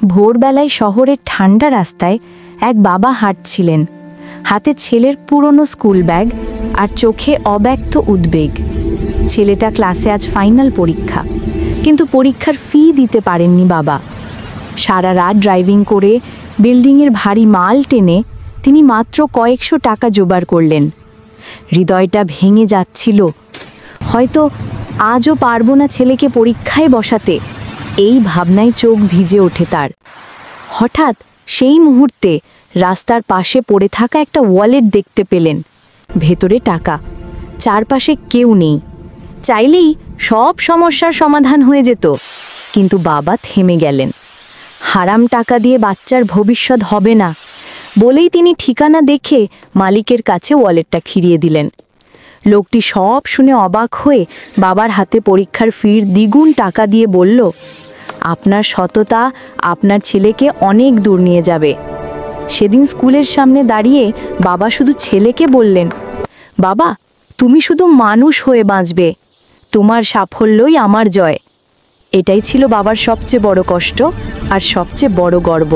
ভোরবেলায় শহরের ঠান্ডা রাস্তায় এক বাবা হাঁটছিলেন, হাতে ছেলের পুরনো স্কুল ব্যাগ আর চোখে অব্যক্ত উদ্বেগ। ছেলেটা ক্লাসে আজ ফাইনাল পরীক্ষা, কিন্তু পরীক্ষার ফি দিতে পারেননি বাবা। সারা রাত ড্রাইভিং করে বিল্ডিংয়ের ভারী মাল টেনে তিনি মাত্র কয়েকশো টাকা জোগাড় করলেন। হৃদয়টা ভেঙে যাচ্ছিল, হয়তো আজও পারবো না ছেলেকে পরীক্ষায় বসাতে। এই ভাবনায় চোখ ভিজে ওঠে তার। হঠাৎ সেই মুহূর্তে রাস্তার পাশে পড়ে থাকা একটা ওয়ালেট দেখতে পেলেন। ভেতরে টাকা, চারপাশে কেউ নেই। চাইলেই সব সমস্যার সমাধান হয়ে যেত, কিন্তু বাবা থেমে গেলেন। হারাম টাকা দিয়ে বাচ্চার ভবিষ্যৎ হবে না বলেই তিনি ঠিকানা দেখে মালিকের কাছে ওয়ালেটটা ফিরিয়ে দিলেন। লোকটি সব শুনে অবাক হয়ে বাবার হাতে পরীক্ষার ফির দ্বিগুণ টাকা দিয়ে বলল, আপনার সততা আপনার ছেলেকে অনেক দূর নিয়ে যাবে। সেদিন স্কুলের সামনে দাঁড়িয়ে বাবা শুধু ছেলেকে বললেন, বাবা, তুমি শুধু মানুষ হয়ে বাঁচবে, তোমার সাফল্যই আমার জয়। এটাই ছিল বাবার সবচেয়ে বড় কষ্ট আর সবচেয়ে বড় গর্ব।